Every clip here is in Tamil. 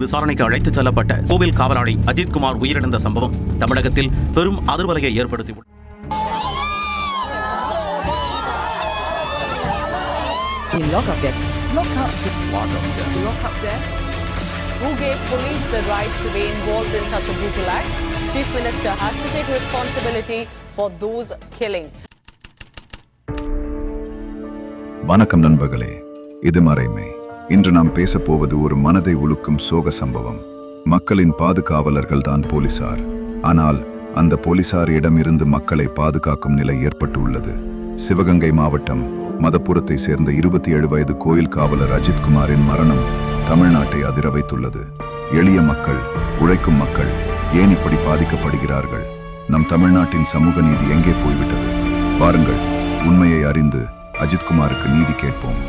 விசாரணைக்கு அழைத்துச் செல்லப்பட்ட கோவில் காவலாளி அஜித்குமார் உயிரிழந்த சம்பவம் தமிழகத்தில் பெரும் அதிர்வலையை ஏற்படுத்தியுள்ளது. Who gave police the right to be involved in such a brutal act? Chief Minister has to take responsibility for those killing. வணக்கம் நண்பர்களே, இது மறைமை. இன்று நாம் பேசப்போவது ஒரு மனதை உலுக்கும் சோக சம்பவம். மக்களின் பாதுகாவலர்கள் தான் போலீசார். ஆனால் அந்த போலீசாரிடமிருந்து மக்களை பாதுகாக்கும் நிலை ஏற்பட்டுள்ளது. சிவகங்கை மாவட்டம் மதப்புரத்தை சேர்ந்த 27 வயது கோயில் காவலர் அஜித்குமாரின் மரணம் தமிழ்நாட்டை அதிர வைத்துள்ளது. எளிய மக்கள், உழைக்கும் மக்கள் ஏன் இப்படி பாதிக்கப்படுகிறார்கள்? நம் தமிழ்நாட்டின் சமூக நீதி எங்கே போய்விட்டது? வாருங்கள், உண்மையை அறிந்து அஜித்குமாருக்கு நீதி கேட்போம்.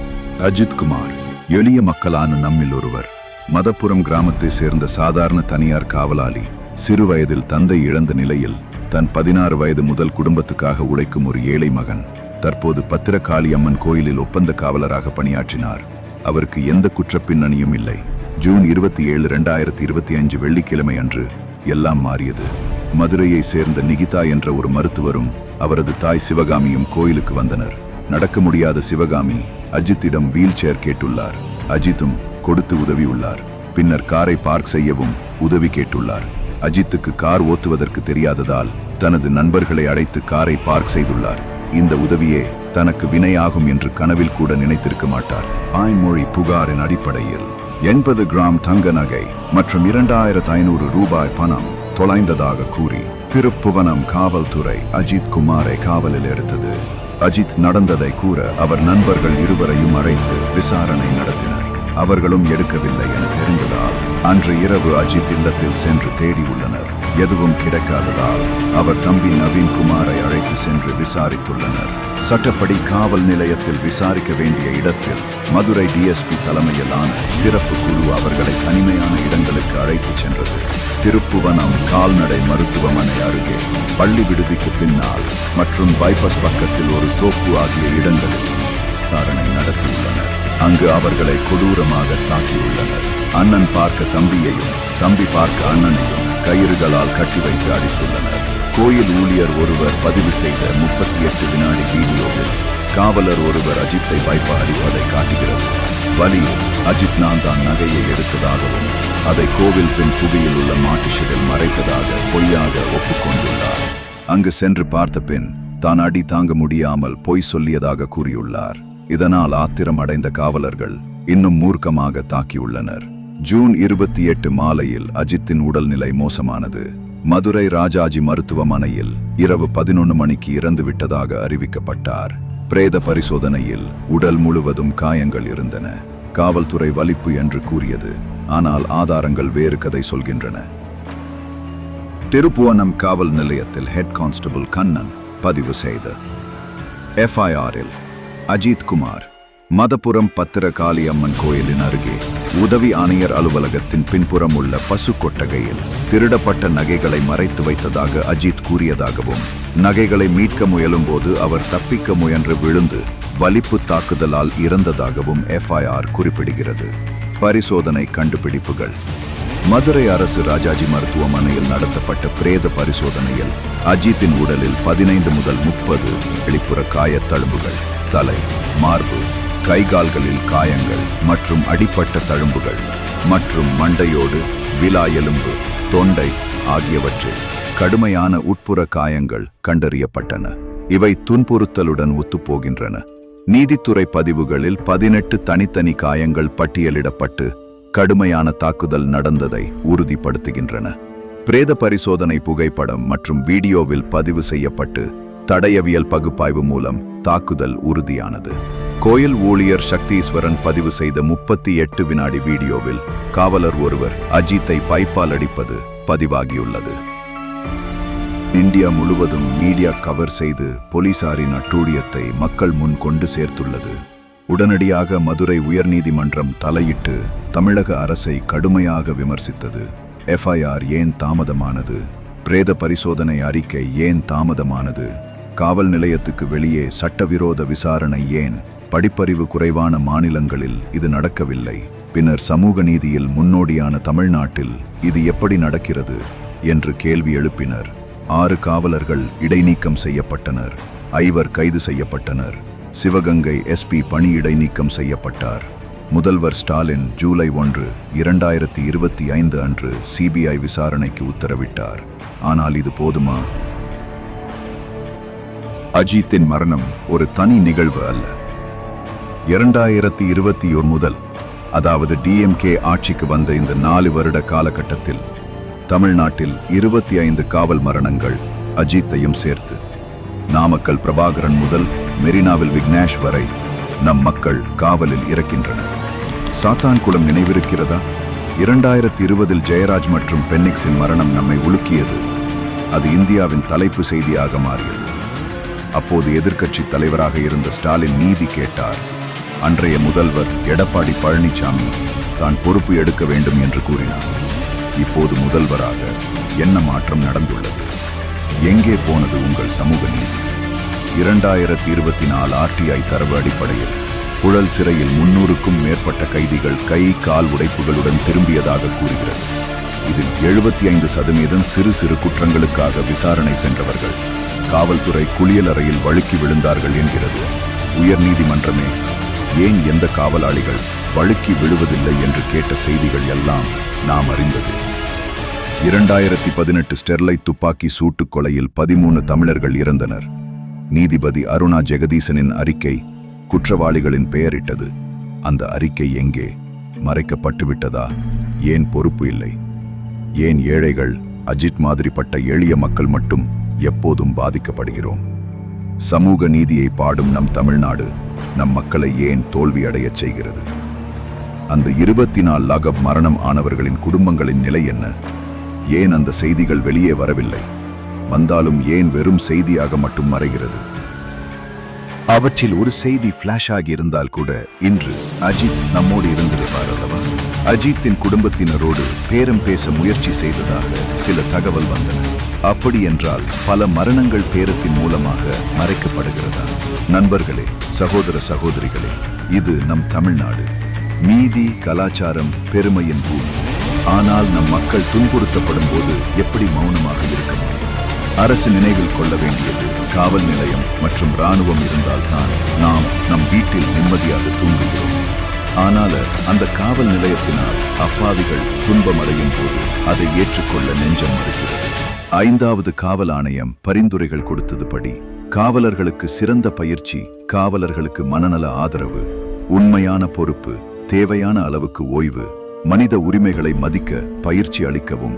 அஜித்குமார் எளிய மக்களான நம்மில் ஒருவர். மதப்புரம் கிராமத்தை சேர்ந்த சாதாரண தனியார் காவலாளி. சிறு வயதில் தந்தை இழந்த நிலையில் தன் 16 வயது முதல் குடும்பத்துக்காக உழைக்கும் ஒரு ஏழை மகன். தற்போது பத்திரகாளி அம்மன் கோயிலில் ஒப்பந்த காவலராக பணியாற்றினார். அவருக்கு எந்த குற்றப்பின்னணியும் இல்லை. ஜூன் 27, 2025 வெள்ளிக்கிழமை அன்று எல்லாம் மாறியது. மதுரையை சேர்ந்த நிகிதா என்ற ஒரு மருத்துவரும் அவரது தாய் சிவகாமியும் கோயிலுக்கு வந்தனர். நடக்க முடியாத சிவகாமி அஜித்திடம் வீல் சேர் கேட்டுள்ளார். அஜித்தும் கொடுத்து உதவியுள்ளார். பின்னர் காரை பார்க் செய்யவும் உதவி கேட்டுள்ளார். அஜித்துக்கு கார் ஓட்டுவதற்கு தெரியாததால் தனது நண்பர்களை அழைத்து காரை பார்க் செய்துள்ளார். இந்த உதவியே தனக்கு வினையாகும் என்று கனவில் கூட நினைத்திருக்க மாட்டார். ஆய்மொழி புகாரின் அடிப்படையில் 80 கிராம் தங்க நகை மற்றும் 2500 ரூபாய் பணம் தொலைந்ததாக கூறி திருப்புவனம் காவல்துறை அஜித்குமாரை காவலில் எடுத்தது. அஜித் நடந்ததை கூற அவர் நண்பர்கள் இருவரையும் அழைத்து விசாரணை நடத்தினர். அவர்களும் எடுக்கவில்லை என தெரிந்ததால் அன்று இரவு அஜித் இல்லத்தில் சென்று தேடியுள்ளனர். எதுவும் கிடைக்காததால் அவர் தம்பி நவீன்குமாரை அழைத்து சென்று விசாரித்துள்ளனர். சட்டப்படி காவல் நிலையத்தில் விசாரிக்க வேண்டிய இடத்தில் மதுரை டிஎஸ்பி தலைமையிலான சிறப்பு குழு அவர்களை தனிமையான இடங்களுக்கு அழைத்துச் சென்றது. திருப்புவனம் கால்நடை மருத்துவமனை அருகே, பள்ளி விடுதிக்கு பின்னால் மற்றும் பைபாஸ் பக்கத்தில் ஒரு தோப்பு ஆகிய இடங்களில் விசாரணை நடத்தியுள்ளனர். அங்கு அவர்களை கொடூரமாக தாக்கியுள்ளனர். அண்ணன் பார்க்க தம்பியையும், தம்பி பார்க்க அண்ணனையும் கயிறுகளால் கட்டி வைத்து அடித்துள்ளனர். கோயில் ஊழியர் ஒருவர் பதிவு செய்த 38 வினாடி வீடியோவில் காவலர் ஒருவர் அஜித்தை வைப்ப அடிப்பதை காட்டுகிறது. வலியில் அஜித் நான் தான் நகையை எடுத்ததாகவும் அதை கோவில் பின் புகையில் உள்ள மாட்டு ஷெட்டில் மறைத்ததாக பொய்யாக ஒப்புக்கொண்டுள்ளார். அங்கு சென்று பார்த்த பின் தான் அடி தாங்க முடியாமல் பொய் சொல்லியதாக கூறியுள்ளார். இதனால் ஆத்திரம் அடைந்த காவலர்கள் இன்னும் மூர்க்கமாக தாக்கியுள்ளனர். ஜூன் 28 மாலையில் அஜித்தின் உடல்நிலை மோசமானது. மதுரை ராஜாஜி மருத்துவமனையில் இரவு 11 மணிக்கு இறந்துவிட்டதாக அறிவிக்கப்பட்டார். பிரேத பரிசோதனையில் உடல் முழுவதும் காயங்கள் இருந்தன. காவல்துறை வலிப்பு என்று கூறியது. ஆனால் ஆதாரங்கள் வேறு கதை சொல்கின்றன. திருப்புவனம் காவல் நிலையத்தில் ஹெட் கான்ஸ்டபிள் கண்ணன் பதிவு செய்த FIR-இல் அஜித்குமார் மதப்புரம் பத்திரகாளி அம்மன் கோயிலின் அருகே உதவி ஆணையர் அலுவலகத்தின் பின்புறம் உள்ள பசு கொட்டகையில் திருடப்பட்ட நகைகளை மறைத்து வைத்ததாக அஜித் கூறியதாகவும், நகைகளை மீட்க முயலும் போது அவர் தப்பிக்க முயன்று விழுந்து வலிப்பு தாக்குதலால் இறந்ததாகவும் FIR குறிப்பிடுகிறது. பரிசோதனை கண்டுபிடிப்புகள். மதுரை அரசு ராஜாஜி மருத்துவமனையில் நடத்தப்பட்ட பிரேத பரிசோதனையில் அஜித்தின் உடலில் 15 முதல் 30 வெளிப்புற காயத் தழும்புகள், தலை, மார்பு, கைகால்களில் காயங்கள் மற்றும் அடிப்பட்ட தழும்புகள் மற்றும் மண்டையோடு, விலா எலும்பு, தொண்டை ஆகியவற்றில் கடுமையான உட்புற காயங்கள் கண்டறியப்பட்டன. இவை துன்புறுத்தலுடன் ஒத்துப்போகின்றன. நீதித்துறை பதிவுகளில் 18 தனித்தனி காயங்கள் பட்டியலிடப்பட்டு கடுமையான தாக்குதல் நடந்ததை உறுதிப்படுத்துகின்றன. பிரேத பரிசோதனை புகைப்படம் மற்றும் வீடியோவில் பதிவு செய்யப்பட்டு தடயவியல் பகுப்பாய்வு மூலம் தாக்குதல் உறுதியானது. கோயில் ஊழியர் சக்தீஸ்வரன் பதிவு செய்த 38 வினாடி வீடியோவில் காவலர் ஒருவர் அஜித்தை பைப்பால் அடிப்பது பதிவாகியுள்ளது. இந்தியா முழுவதும் மீடியா கவர் செய்து போலீசாரின் அட்டூழியத்தை மக்கள் முன் கொண்டு சேர்த்துள்ளது. உடனடியாக மதுரை உயர்நீதிமன்றம் தலையிட்டு தமிழக அரசை கடுமையாக விமர்சித்தது. FIR ஏன் தாமதமானது? பிரேத பரிசோதனை அறிக்கை ஏன் தாமதமானது? காவல் நிலையத்துக்கு வெளியே சட்டவிரோத விசாரணை ஏன்? படிப்பறிவு குறைவான மாநிலங்களில் இது நடக்கவில்லை. பின்னர் சமூக நீதியில் முன்னோடியான தமிழ்நாட்டில் இது எப்படி நடக்கிறது என்று கேள்வி எழுப்பினர். 6 காவலர்கள் இடைநீக்கம் செய்யப்பட்டனர். 5 கைது செய்யப்பட்டனர். சிவகங்கை எஸ்பி பணி இடைநீக்கம் செய்யப்பட்டார். முதல்வர் ஸ்டாலின் ஜூலை 1, 2025 அன்று சிபிஐ விசாரணைக்கு உத்தரவிட்டார். ஆனால் இது போதுமா? அஜித்தின் மரணம் ஒரு தனி நிகழ்வு அல்ல. 2021 முதல், அதாவது டிஎம்கே ஆட்சிக்கு வந்த இந்த 4 வருட காலகட்டத்தில் தமிழ்நாட்டில் 25 காவல் மரணங்கள், அஜித்தையும் சேர்த்து. நாமக்கல் பிரபாகரன் முதல் மெரினாவில் விக்னேஷ் வரை நம் மக்கள் காவலில் இறக்கின்றனர். சாத்தான்குளம் நினைவிருக்கிறதா? 2020 ஜெயராஜ் மற்றும் பென்னிக்ஸின் மரணம் நம்மை உலுக்கியது. அது இந்தியாவின் தலைப்பு செய்தியாக மாறியது. அப்போது எதிர்க்கட்சி தலைவராக இருந்த ஸ்டாலின் நீதி கேட்டார். அன்றைய முதல்வர் எடப்பாடி பழனிசாமி தான் பொறுப்பு எடுக்க வேண்டும் என்று கூறினார். இப்போது முதல்வராக என்ன மாற்றம் நடந்துள்ளது? எங்கே போனது உங்கள் சமூக நீதி? 2024 RTI தரவு அடிப்படையில் புழல் சிறையில் 300க்கும் மேற்பட்ட கைதிகள் கை கால் உடைப்புகளுடன் திரும்பியதாக கூறுகிறது. இதில் 75% சிறு சிறு குற்றங்களுக்காக விசாரணை சென்றவர்கள். காவல்துறை குளியலறையில் வழுக்கி விழுந்தார்கள் என்கிறது. உயர்நீதிமன்றமே ஏன் எந்த காவலாளிகள் வழுக்கி விழுவதில்லை என்று கேட்ட செய்திகள் எல்லாம் நாம் அறிந்தது. 2018 ஸ்டெர்லைட் துப்பாக்கி சூட்டுக் கொலையில் 13 தமிழர்கள் இறந்தனர். நீதிபதி அருணா ஜெகதீசனின் அறிக்கை குற்றவாளிகளின் பெயரிட்டது. அந்த அறிக்கை எங்கே? மறைக்கப்பட்டுவிட்டதா? ஏன் பொறுப்பு இல்லை? ஏன் ஏழைகள், அஜித் மாதிரிப்பட்ட எளிய மக்கள் மட்டும் எப்போதும் பாதிக்கப்படுகிறோம்? சமூக நீதியை பாடும் நம் தமிழ்நாடு நம் மக்களை ஏன் தோல்வியடையச் செய்கிறது? அந்த 24 லாகப் மரணம் ஆனவர்களின் குடும்பங்களின் நிலை என்ன? ஏன் அந்த செய்திகள் வெளியே வரவில்லை? வந்தாலும் ஏன் வெறும் செய்தியாக மட்டும் மறைகிறது? அவற்றில் ஒரு செய்தி ஃபிளாஷ் ஆகி இருந்தால் கூட இன்று அஜித் நம்மோடு இருந்திருப்பார் அல்லவா? அஜித்தின் குடும்பத்தினரோடு பேரம் பேச முயற்சி செய்ததாக சில தகவல் வந்தன. அப்படி என்றால் பல மரணங்கள் பேரத்தின் மூலமாக மறைக்கப்படுகிறதா? நண்பர்களே, சகோதர சகோதரிகளே, இது நம் தமிழ்நாடு. நீதி, கலாச்சாரம், பெருமையின் பூமி. ஆனால் நம் மக்கள் துன்புறுத்தப்படும் போது எப்படி மௌனமாக இருக்க முடியும்? அரசு நினைவில் கொள்ள வேண்டியது, காவல் நிலையம் மற்றும் இராணுவம் இருந்தால்தான் நாம் நம் வீட்டில் நிம்மதியாக தூங்குகிறோம். ஆனால் அந்த காவல் நிலையத்தினால் அப்பாவிகள் துன்பமடையும் போது அதை ஏற்றுக்கொள்ள நெஞ்சம் மறுக்கிறது. 5வது காவல் ஆணையம் பரிந்துரைகள் கொடுத்ததுபடி காவலர்களுக்கு சிறந்த பயிற்சி, காவலர்களுக்கு மனநல ஆதரவு, உண்மையான பொறுப்பு, தேவையான அளவுக்கு ஓய்வு, மனித உரிமைகளை மதிக்க பயிற்சி அளிக்கவும்,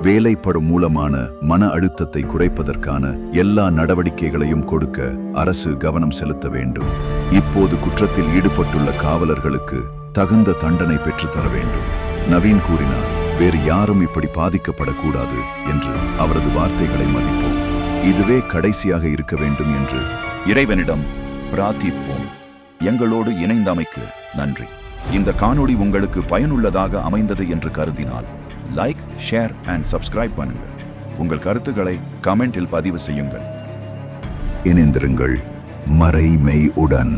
வேலைப்படும் மூலமான மன அழுத்தத்தை குறைப்பதற்கான எல்லா நடவடிக்கைகளையும் கொடுக்க அரசு கவனம் செலுத்த வேண்டும். இப்போது குற்றத்தில் ஈடுபட்டுள்ள காவலர்களுக்கு தகுந்த தண்டனை பெற்றுத்தர வேண்டும். நவீன் கூறினார், வேறு யாரும் இப்படி பாதிக்கப்படக்கூடாது என்று. அவரது வார்த்தைகளை மதிப்போம். இதுவே கடைசியாக இருக்க வேண்டும் என்று இறைவனிடம் பிரார்த்திப்போம். எங்களோடு இணைந்தமைக்கு நன்றி. இந்த காணொளி உங்களுக்கு பயனுள்ளதாக அமைந்தது என்று கருதினால் லைக், ஷேர் அண்ட் சப்ஸ்கிரைப் பண்ணுங்க. உங்கள் கருத்துக்களை கமெண்டில் பதிவு செய்யுங்கள். இணைந்திருங்கள் மறைமை உடன்.